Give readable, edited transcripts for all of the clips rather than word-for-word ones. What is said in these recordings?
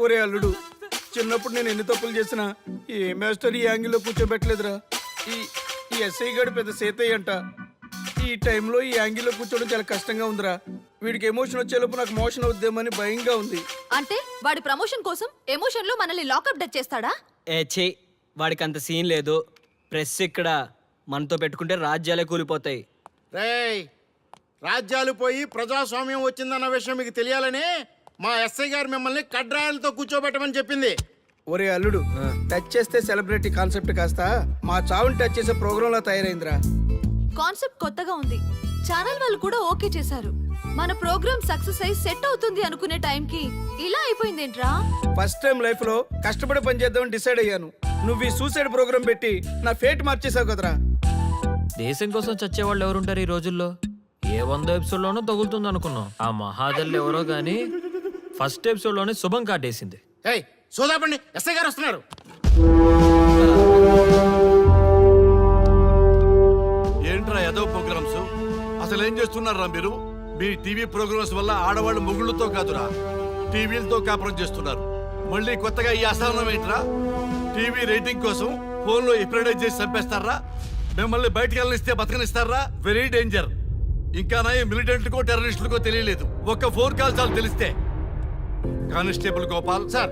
ఒరే అల్లుడు, చిన్నప్పుడు నేను ఎన్ని తప్పులు చేసినా ఏ మాస్టర్ ఈ యాంగిల్లో కూర్చోబెట్టలేదురా. ఈ ఎస్ఐ గడు పెద్ద సేతయ్య అంట. ఈ టైంలో ఈ యాంగిల్లో కూర్చోవడం చాలా కష్టంగా ఉందిరా. వీడికి ఎమోషన్ వచ్చేలోపు నాకు మోషన్ అవుద్దేమని భయంగా ఉంది. అంటే వాడి ప్రమోషన్ కోసం ఎమోషన్ లో మనల్ని లాకప్ డెత్ చేస్తాడా? ఛీ, వాడికి అంత సీన్ లేదు. ప్రెస్ ఇక్కడ మనతో పెట్టుకుంటే రాజ్యాలే కూలిపోతాయి. రేయ్, రాజ్యాలు పోయి ప్రజాస్వామ్యం వచ్చిందన్న విషయం మీకు తెలియాలని మా ఎస్ఐ గారు మిమ్మల్ని కడ్రాయలతో కూర్చోబెట్టమని చెప్పింది. ఒరే అల్లుడు, టచ్ చేస్తే సెలబ్రిటీ కాన్సెప్ట్ కాస్త మా చావుని టచ్ చేసే ప్రోగ్రామ్ లా తయారైందిరా. కాన్సెప్ట్ కొత్తగా ఉంది. ఛానల్ వాళ్ళు కూడా ఓకే చేశారు. మన ప్రోగ్రామ్ సక్సెస్ అయి సెట్ అవుతుంది అనుకునే టైంకి ఇలా అయిపోయిందేంట్రా? ఫస్ట్ టైం లైఫ్ లో కష్టపడి పని చేద్దామని డిసైడ్ అయ్యాను. నువ్వు ఈ సూసైడ్ ప్రోగ్రామ్ పెట్టి నా ఫేట్ మార్చేసావు కదరా. దేశం కోసం చచ్చేవాళ్ళు ఎవరుంటారు ఈ రోజుల్లో? ఏ 100 ఎపిసోడ్లోనో తగులుతుంది అనుకున్నాం. ఆ మహాదల్ ఎవరో గానీ ఫస్ట్ ఎపిసోడ్లోనే శుభం కాటేసింది. ఏయ్ సోదాపండి, ఎస్ఐ గారు వస్తున్నారు. ఏంట్రా ఏదో ప్రోగ్రామ్స్? అసలు ఏం చేస్తున్నారా మీరు? మీ టీవీ ప్రోగ్రామ్స్ వల్ల ఆడవాళ్ళు మొగుళ్ళతో కాదురా, టీవీలతో కాపురం చేస్తున్నారు. మళ్ళీ కొత్తగా ఈ అసహనం ఏంట్రా? టీవీ రేటింగ్ కోసం ఫోన్లో ఎప్రిడైజ్ చేసి చంపేస్తారా? మిమ్మల్ని బయటకు వెళ్ళనిస్తే బతకనిస్తారా? Very danger. ఇంకా నా మిలిటెంట్లకో టెర్రరిస్టులకో తెలియలేదు, ఒక్క ఫోన్ కాల్ చాలు తెలిస్తే. కానిస్టేబుల్ గోపాల్ సార్,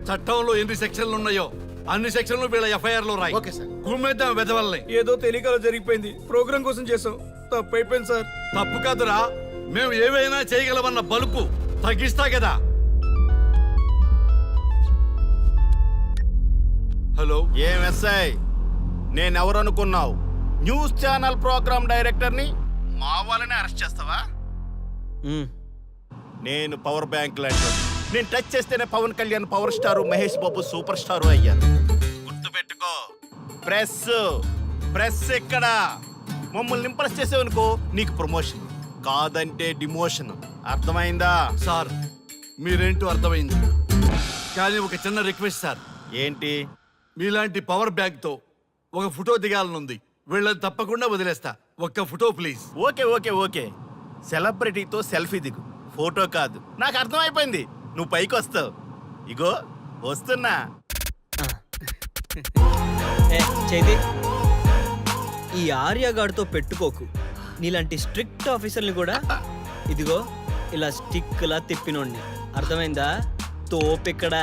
చట్టంలో ఎన్ని సెక్షన్లు ఉన్నాయో అన్ని సెక్షన్లు వీళ్ళ ఎఫ్ఐఆర్ లో రాయి. Okay sir. గుమ్మేద్దాం వెదవల్ని. ఏదో తెలియకలో జరిగిపోయింది. ప్రోగ్రామ్ కోసం చేసాం, తప్పు అయిపోయింది సార్. తప్పు కాదురా, మేము ఏవైనా చేయగలమన్న బలుపు తగ్గిస్తా కదా. హలో, ఏం ఎస్ఐ, నేనెవరు అనుకున్నావు? న్యూస్ ఛానల్ ప్రోగ్రామ్ డైరెక్టర్ని. మా వాళ్ళని అరెస్ట్ చేస్తావా? నేను పవర్ బ్యాంక్ లాంటి. నేను టచ్ చేస్తేనే Pawan Kalyan power star, Mahesh Babu super star అయ్యాను. గుర్తుపెట్టుకో, ప్రెస్ ఇక్కడ మమ్మల్ని ఇంప్రెస్ చేసేవనుకో నీకు ప్రమోషన్, కాదంటే డిమోషన్. అర్థమైందా? సార్ మీరేంటో అర్థమైంది, కానీ ఒక చిన్న రిక్వెస్ట్ సార్. ఏంటి? మీలాంటి పవర్ బ్యాంక్ తో ఒక ఫోటో దిగాలనుంది. వీళ్ళని తప్పకుండా వదిలేస్తా, ఒక్క photo please. Okay okay okay, సెలబ్రిటీతో సెల్ఫీ దిగు, ఫోటో కాదు. నాకు అర్థమైపోయింది, నువ్వు పైకి వస్తావు. ఇగో వస్తున్నా. చైతి, ఈ ఆర్యగాడితో పెట్టుకోకు. నీలాంటి స్ట్రిక్ట్ ఆఫీసర్ని కూడా ఇదిగో ఇలా స్టిక్ లా తిప్పినోడిని. అర్థమైందా? తోపిక్కడ.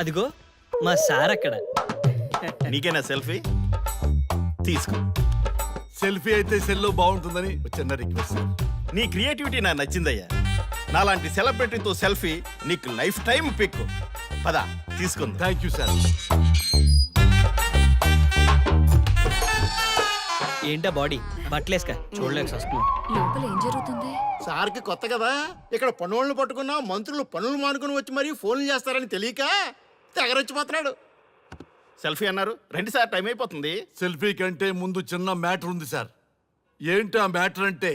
అదిగో మా సార్ అక్కడ. నీకేనా సెల్ఫీ? తీసుకో. సెల్ఫీ అయితే సెల్లో బాగుంటుందని ఒక చిన్న రిక్వెస్ట్ సార్. నీ క్రియేటివిటీ నాకు నచ్చిందయ్యా. నాలాంటి సెలబ్రిటీతో సెల్ఫీ నీకు లైఫ్ టైం పిక్. పద తీసుకుంది. Thank you sir. ఏంటా బాడీ బట్టలేసుక చూడలేక వస్తున్నాం. లోపల ఏం జరుగుతుంది? సార్కి కొత్త కదా, ఇక్కడ పనులను పట్టుకున్నా మంత్రులు పనులు మానుకుని వచ్చి మరీ ఫోన్లు చేస్తారని తెలియక తెగరొచ్చిపోతున్నాడు. సెల్ఫీ అన్నారు, రండి సార్, టైం అయిపోతుంది. సెల్ఫీ కంటే ముందు చిన్న మ్యాటర్ ఉంది సార్. ఏంటి ఆ మ్యాటర్ అంటే,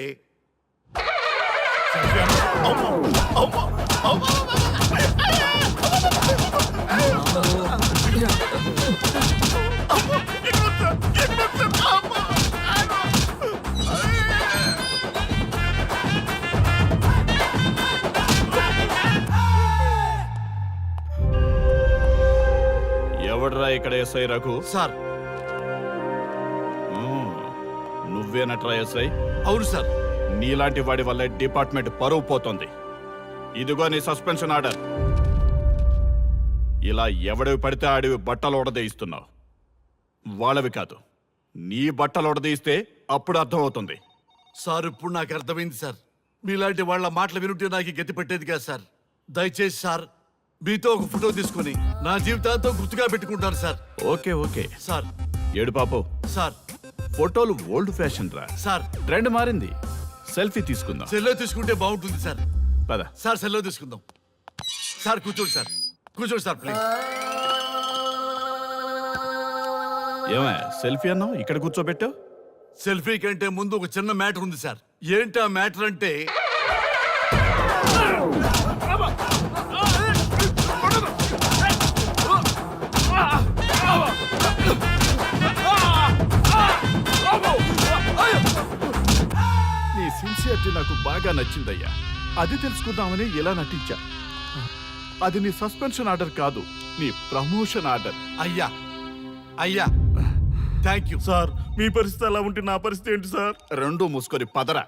ఎవడ్రా ఇక్కడ ఎస్ఐ రఘు? సార్. నువ్వేనట్రా ఎస్ఐ? అవును సార్. నీలాంటి వాడి వల్ల డిపార్ట్మెంట్ పరువు పోతుంది. ఇదిగో నీ సస్పెన్షన్ ఆర్డర్. ఇలా ఎవడివి పడితే ఆడివి బట్టలు ఉడదీయిస్తున్నావు. వాళ్ళవి కాదు, నీ బట్టలు ఉడదీయిస్తే అప్పుడు అర్థమవుతుంది. సార్ ఇప్పుడు నాకు అర్థమైంది సార్. మీలాంటి వాళ్ళ మాటలు వినుంటే నాకు గతి పెట్టేది కాదు సార్. దయచేసి సార్, మీతో ఒక ఫోటో తీసుకుని నా జీవితాంతో గుర్తుగా పెట్టుకుంటాను సార్. Okay okay sir. ఏడు పాపు సార్. ఫోటోలు ఓల్డ్ ఫ్యాషన్ రా సార్. ట్రెండ్ మారింది. సెల్ఫీ తీసుకుందాం. సెల్లో తీసుకుంటే బాగుంటుంది సార్. పద సార్, సెల్లో తీసుకుందాం. సార్ కూర్చోండి సార్, కూర్చోండి సార్ ప్లీజ్. ఏమయ్య సెల్ఫీ అన్నావు, ఇక్కడ కూర్చోబెట్టావు? సెల్ఫీ కంటే ముందు ఒక చిన్న మ్యాటర్ ఉంది సార్. ఏంటి ఆ మ్యాటర్ అంటే, సిన్సియారిటీ నాకు బాగా నచ్చిందయ్యా. అది తెలుసుకుందామని ఇలా నటించా. అది నీ సస్పెన్షన్ ఆర్డర్ కాదు, నీ ప్రమోషన్ ఆర్డర్. అయ్యా అయ్యా థ్యాంక్ యూ. సార్ మీ పరిస్థితి అలా ఉంటే నా పరిస్థితి ఏంటి సార్? రెండు మూసుకొని పదరా.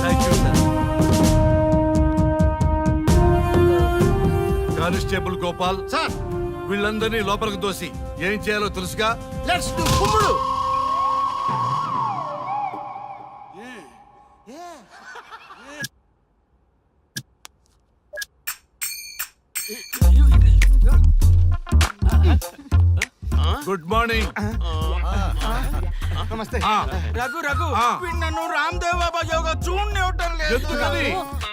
Thank you sir. Constable Gopal, sir వీళ్ళందరినీ లోపలికి దోసి ఏం చేయాలో తెలుసుగా. లెట్స్ డు కుమ్ముడు. Good morning. నమస్తే. రఘు రఘు ఆ. వీడు నన్ను రామ్దేవ్ బాబా యోగా చూడనివ్వటం లేదు. ఎందుకని?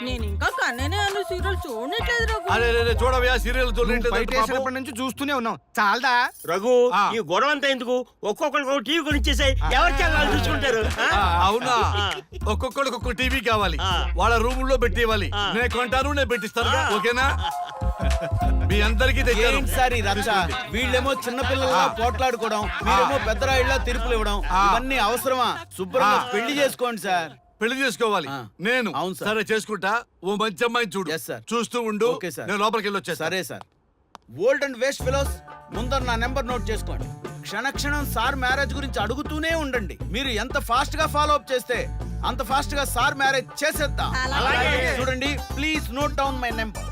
నేను ఇంకా కన్ననే అను సీరియల్ చూడట్లేదు రఘు. అరే రే, రే, చూడవయ్యా సీరియల్ బయట వేసినప్పటి నుంచి చూస్తూనే ఉన్నాం. చాలదా? రఘు ఆ. ఈ గొడవ అంతా ఎందుకు? ఒక్కొక్కరికి టీవీ కొనిచ్చేసాయి, ఎవరి ఛానల్ చూసుకుంటారు. ఆ? అవునా? ఒక్కొక్కడికి ఒక్కొక్క టీవీ కావాలి, వాళ్ళ రూమ్ లో పెట్టి ఇవ్వాలి. నేను కొంటాను, నేను పెట్టిస్తాను. ఓకేనా? మీ అందరికీ తెచ్చాను. ఏంటి రచ్చ? వీళ్ళేమో చిన్నపిల్లల్లా పోట్లాడుకోవడం, మీరేమో పెద్దరాయిళ్ళ తీర్పులు ఇవ్వడం, ఇవన్నీ అవసరమా? శుభ్రంగా పెళ్లి చేసుకోండి సార్. పెళ్లి చేసుకోవాలి నేను. అవును సార్. సరే చేసుకుంటా. ఓ మంచి అమ్మాయిని చూడు. Yes, sir. చూస్తూ ఉండు. Okay, sir. నేను లోపలికి వెళ్ళి వచ్చేస్తా. సరే sir. Old and waste fellows, ముందర నా నెంబర్ నోట్ చేసుకోండి. క్షణక్షణం సార్ మ్యారేజ్ గురించి అడుగుతూనే ఉండండి. మీరు ఎంత ఫాస్ట్ గా ఫాలో అప్ చేస్తే అంత ఫాస్ట్ గా సార్ మ్యారేజ్ చేసేద్దాం. చూడండి, please note down my number.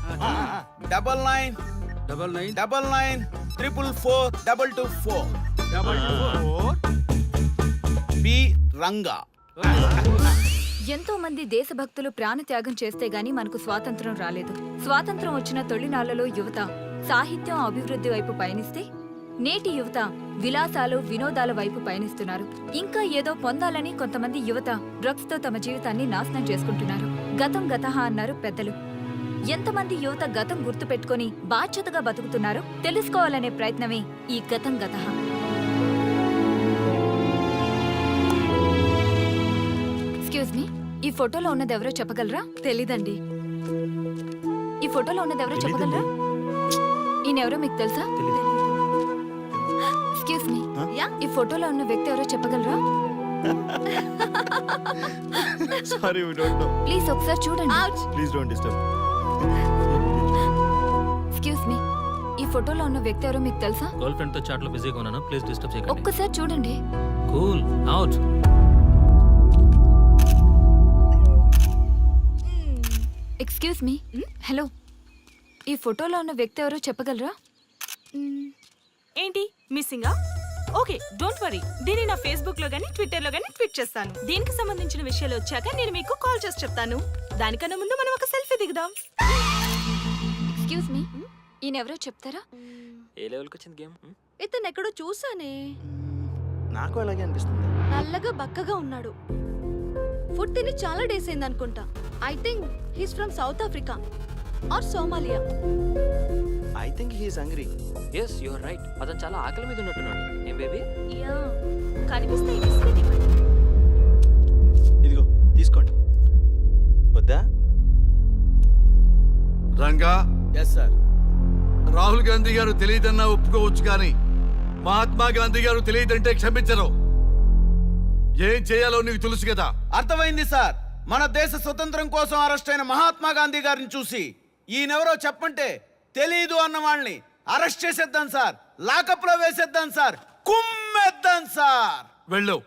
9999442224 B Ranga. ఎంతో మంది దేశభక్తులు ప్రాణత్యాగం చేస్తే గాని మనకు స్వాతంత్రం రాలేదు. స్వాతంత్రం వచ్చిన తొలినాళ్లలో యువత సాహిత్యం అభివృద్ధి వైపు పయనిస్తే నేటి యువత విలాసాలు వినోదాల వైపు పయనిస్తున్నారు. ఇంకా ఏదో పొందాలని కొంతమంది యువత డ్రగ్స్ తో తమ జీవితాన్ని నాశనం చేసుకుంటున్నారు. గతం గతహ అన్నారు పెద్దలు. ఎంతమంది యువత గతం గుర్తు పెట్టుకుని బాధ్యతగా బతుకుతున్నారో తెలుసుకోవాలనే ప్రయత్నమే ఈ గతం గతహ. ఎక్స్క్యూజ్ మీ, ఈ ఫోటోలో ఉన్నది ఎవరో చెప్పగలరా? తెలీదండి. ఈ ఫోటోలో ఉన్నది ఎవరో చెప్పగలరా? ఈయనెవరో మీకు తెలుసా? ఎక్స్క్యూజ్ మీ, ఈ ఫోటోలో ఉన్న వ్యక్తి ఎవరో చెప్పగలరా? Sorry we don't know. Please ఒకసారి చూడండి. Please don't disturb. Excuse me, ఈ ఫోటోలో ఉన్న వ్యక్తి ఎవరో మీకు తెలుసా? గర్ల్ ఫ్రెండ్ తో చాట్ లో బిజీగా ఉన్నాను, ప్లీజ్ డిస్టర్బ్ చేయకండి. ఒక్కసారి చూడండి. Cool out. Excuse me, hello, ఈ ఫోటోలో ఉన్న వ్యక్తి ఎవరో చెప్పగలరా? ఏంటి మిస్సింగా? Okay, don't worry. దీన్ని నా ఫేస్బుక్ లో గానీ ట్విట్టర్ లో గానీ ట్వీట్ చేస్తాను. దీనికి సంబంధించిన విషయాలు వచ్చాక నేను మీకు కాల్ చేసి చెప్తాను. దానికన్నా ముందు మనం ఒక సెల్ఫీ దిగుదాం. ఎక్స్క్యూజ్ మీ, ఈయన ఎవరో చెప్తారా? ఏ లెవెల్కి వచ్చింది గేమ్? ఇతను ఎక్కడో చూసానే. నాకు అలాగే అనిపిస్తుంది. నల్లగా బక్కగా ఉన్నాడు. ఫుడ్ తిని చాలా డేస్ అయింది అనుకుంటా. I think he's from South Africa or Somalia. I think he is hungry. Yes you are right. అతను చాలా ఆకలి మీద ఉన్నట్టున్నాడు. ఏం బేబీ? యా, కనిపిస్తే ఈ బిస్కెట్ ఇవ్వండి. ఇదిగో తీసుకోండి. వద్దా? Ranga, yes sir. రాహుల్ గాంధీ గారు తెలియదన్నా ఒప్పుకోవచ్చు, కానీ మహాత్మా గాంధీ గారు తెలియదంటే క్షమించరు. ఏం చేయాలో నీకు తెలుసు కదా. అర్థమైంది సార్. మన దేశ స్వతంత్రం కోసం అరెస్ట్ అయిన మహాత్మా గాంధీ గారిని చూసి ఈయనెవరో చెప్పంటే తెలీదు అన్న వాళ్ళని అరెస్ట్ చేసేద్దాం సార్. లాకప్ లో వేసేద్దాం సార్. కుమ్మేద్దాం సార్. వెళ్ళు.